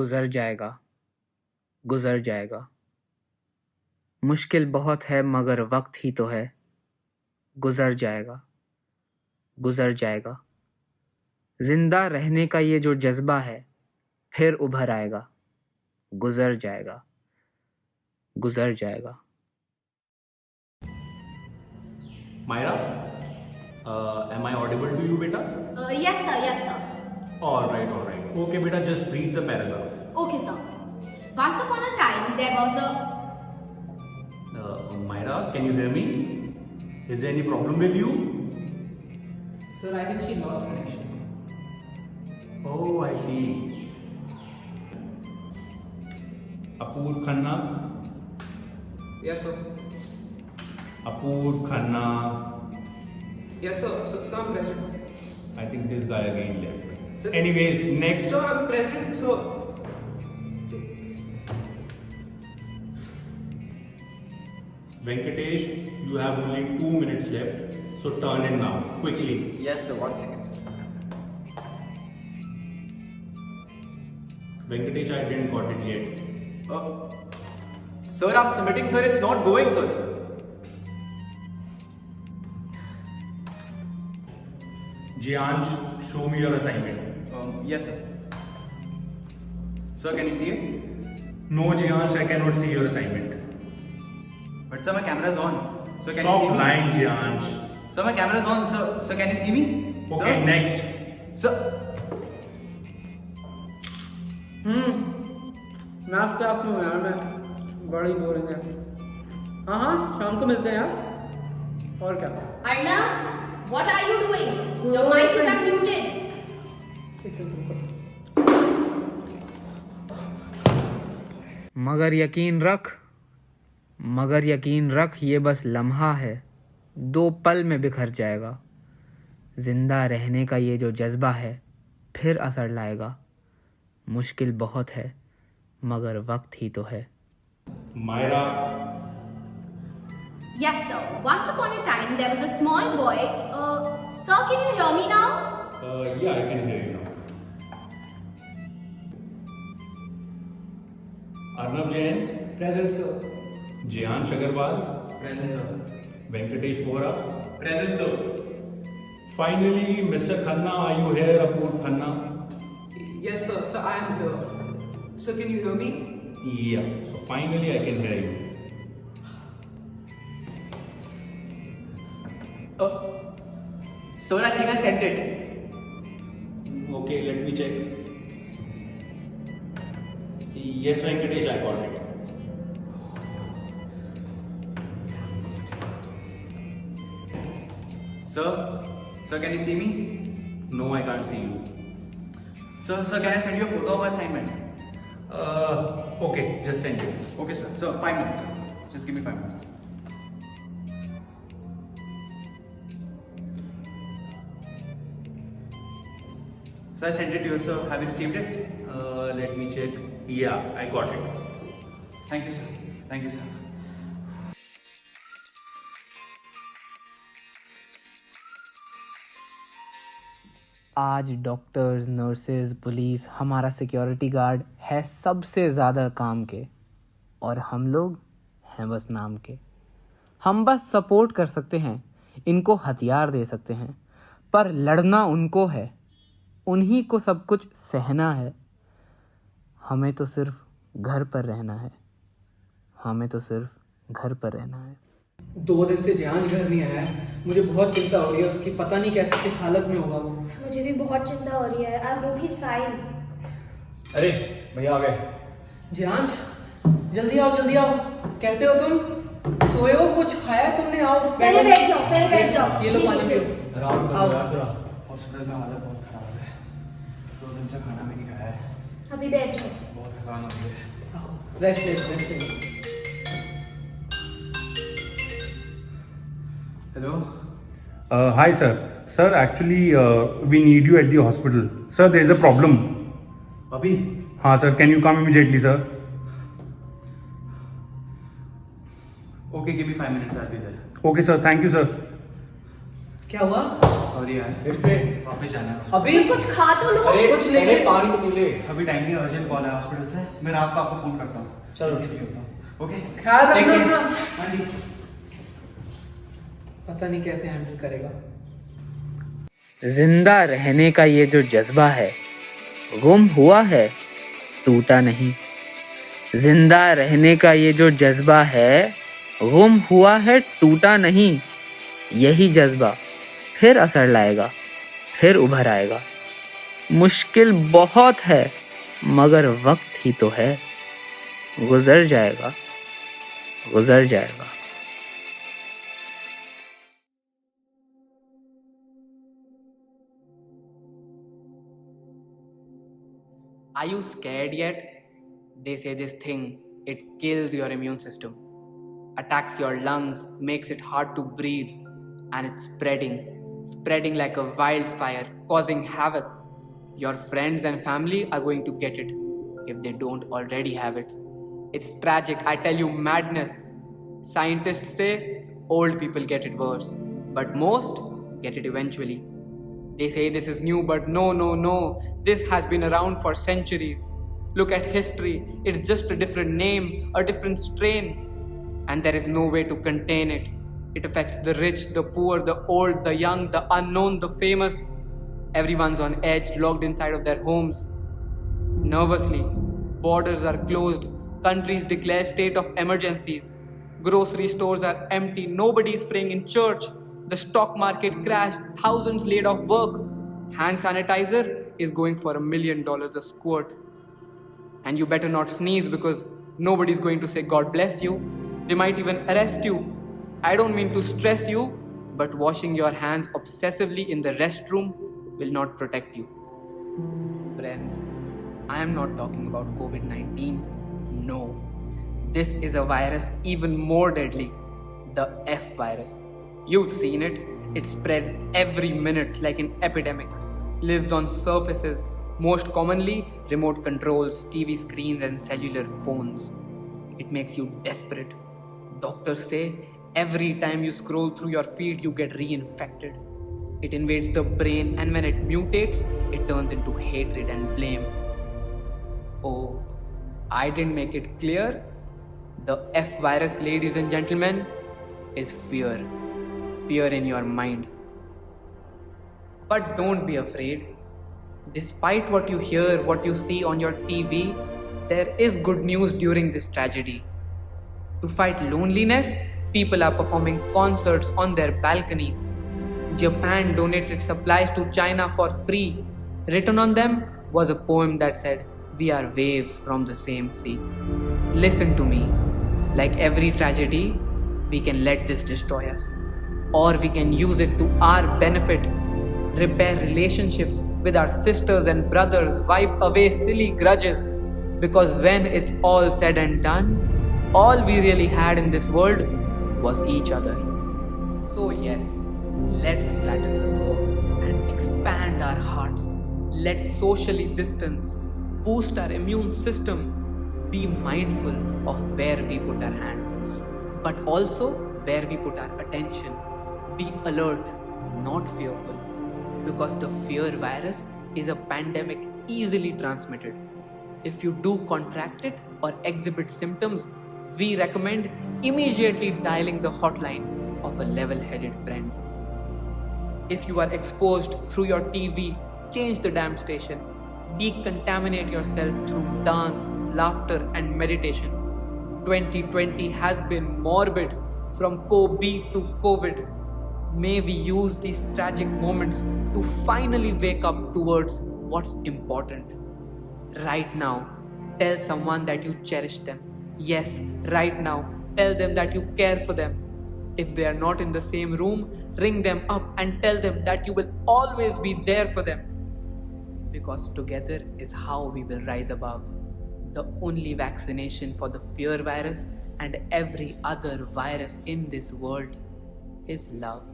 गुजर जाएगा, गुजर जाएगा। मुश्किल बहुत है मगर वक्त ही तो है। गुजर जाएगा, गुजर जाएगा। जिंदा रहने का ये जो जज्बा है फिर उभर आएगा। गुजर जाएगा, गुजर जाएगा। Myra, am I audible to you, beta? Yes, sir. Yes, sir. All right, all right. Okay, beta, just read the paragraph. Okay, sir. Once upon a time, there was a... Myra, can you hear me? Is there any problem with you? Sir, I think she lost connection. Oh, I see. Apoorv Khanna. Yes, sir. Apoorv Khanna. Yes, sir. So I'm present. I think this guy again left. Sir, Anyways, next. So I'm present, so... Venkatesh, you have only 2 minutes left. So turn in now, quickly. Yes, sir. 1 second, sir. Venkatesh, I didn't got it yet. Sir, I'm submitting, sir. It's not going, sir. Jianj, show me your assignment. Yes, sir. Sir, can you see it? No, Jianj, I cannot see your assignment. But sir, my camera is on. Sir, can you Stop see me? lying, Jianj. Sir, my camera is on. Sir, can you see me? Okay, Sir? next. Sir. Math class में हूँ यार मैं, बड़ी boring है। हाँ हाँ, शाम को मिलते हैं यार। और क्या? Arnav, what are you doing? Your mic is unmuted. मगर यकीन रख, मगर यकीन रख, ये बस लम्हा है, 2 पल में बिखर जाएगा। जिंदा रहने का ये जो जज्बा है फिर असर लाएगा। मुश्किल बहुत है मगर वक्त ही तो है। Myra. Yes, sir. Once upon a time, there was a small boy. Sir, can you hear me now? Yeah, I can hear you now. Arnav Jain. Present, sir. Jianj Agarwal. Present, sir. Venkatesh Vora. Present, sir. Finally, Mr. Khanna, are you here? Apoorv Khanna. Yes, sir. Sir, I am here. Sir, can you hear me? Yeah, so finally I can hear you. Sir, I think I sent it. Okay, let me check. Yes, Venkatesh, I got it. Sir, can you see me? No, I can't see you. Sir, can I send you a photo of my assignment? Okay, just send it. Okay, sir. So 5 minutes, sir. Just give me 5 minutes. So I sent it to you, sir. Have you received it? Let me check. Yeah, I got it. Thank you, sir. Thank you, sir. आज doctors, nurses, police, हमारा security guard है सबसे ज़्यादा काम के, और हम लोग हैं बस नाम के। हम बस सपोर्ट कर सकते हैं, इनको हथियार दे सकते हैं, पर लड़ना उनको है, उन्हीं को सब कुछ सहना है। हमें तो सिर्फ घर पर रहना है, हमें तो सिर्फ घर पर रहना है। 2 दिन से जियांश घर नहीं आया है। मुझे बहुत चिंता हो रही है उसकी, पता नहीं कैसे किस हालत में होगा वो। मुझे भी बहुत चिंता हो रही है। I hope he's fine. अरे भैया आ गए। जियांश, जल्दी आओ, जल्दी आओ। कैसे हो तुम? सोए हो? कुछ खाया तुमने? आओ पहले बैठ जाओ, पहले बैठ जाओ। ये लो पानी पियो। आराम आओ। करो यार थोड़ा। हॉस्पिटल में हालत बहुत खराब है। 2 दिन से खाना भी नहीं खाया है। अभी बैठ जाओ। बहुत थकान हो रही है। रेस्ट ले। Hello. Hi, sir. Sir, actually, we need you at the hospital. Sir, there is a problem. अभी? हाँ, sir. Can you come immediately, sir? Okay, give me 5 minutes. I'll be there. Okay, sir. Thank you, sir. क्या हुआ? Sorry यार, फिर से वापस जाना है। अभी कुछ खा तो लो। अरे कुछ लेके- पहले पानी तो पी ले। अभी टाइम नहीं, अर्जेंट कॉल है हॉस्पिटल से। मैं रात को आपको फोन करता हूँ। चलो। इसीलिए होता हूँ। ओके, ख्याल Take रखना care. अपना। हाँ जी। पता नहीं कैसे हैंडल करेगा। जिंदा रहने का ये जो जज्बा है, गुम हुआ है, टूटा नहीं। जिंदा रहने का ये जो जज्बा है, गुम हुआ है, टूटा नहीं। यही जज्बा फिर असर लाएगा, फिर उभर आएगा। मुश्किल बहुत है, मगर वक्त ही तो है। गुजर जाएगा, गुजर जाएगा। Are you scared yet? They say this thing, it kills your immune system, attacks your lungs, makes it hard to breathe, and it's spreading like a wildfire, causing havoc. Your friends and family are going to get it if they don't already have it. It's tragic, I tell you, madness. Scientists say old people get it worse, but most get it eventually. They say this is new, but no. This has been around for centuries. Look at history. It's just a different name, a different strain. And there is no way to contain it. It affects the rich, the poor, the old, the young, the unknown, the famous. Everyone's on edge, locked inside of their homes. Nervously, borders are closed. Countries declare state of emergencies. Grocery stores are empty. Nobody is praying in church. The stock market crashed, thousands laid off work. Hand sanitizer is going for $1 million a squirt. And you better not sneeze because nobody's going to say God bless you. They might even arrest you. I don't mean to stress you, but washing your hands obsessively in the restroom will not protect you. Friends, I am not talking about COVID-19. No. This is a virus even more deadly, the F virus. You've seen it. It spreads every minute like an epidemic. Lives on surfaces, most commonly remote controls, TV screens, and cellular phones. It makes you desperate. Doctors say every time you scroll through your feed, you get reinfected. It invades the brain, and when it mutates, it turns into hatred and blame. Oh, I didn't make it clear. The F virus, ladies and gentlemen, is fear. Fear in your mind. But don't be afraid. Despite what you hear, what you see on your TV, there is good news during this tragedy. To fight loneliness, people are performing concerts on their balconies. Japan donated supplies to China for free. Written on them was a poem that said, "We are waves from the same sea." Listen to me. Like every tragedy, we can let this destroy us. Or we can use it to our benefit. Repair relationships with our sisters and brothers, wipe away silly grudges. Because when it's all said and done, all we really had in this world was each other. So yes, let's flatten the curve and expand our hearts. Let's socially distance, boost our immune system, be mindful of where we put our hands, but also where we put our attention. Be alert, not fearful, because the fear virus is a pandemic easily transmitted. If you do contract it or exhibit symptoms, we recommend immediately dialing the hotline of a level-headed friend. If you are exposed through your TV, change the damn station. Decontaminate yourself through dance, laughter, and meditation. 2020 has been morbid from COVID to COVID. May we use these tragic moments to finally wake up towards what's important. Right now, tell someone that you cherish them. Yes, right now, tell them that you care for them. If they are not in the same room, ring them up and tell them that you will always be there for them. Because together is how we will rise above. The only vaccination for the fear virus and every other virus in this world is love.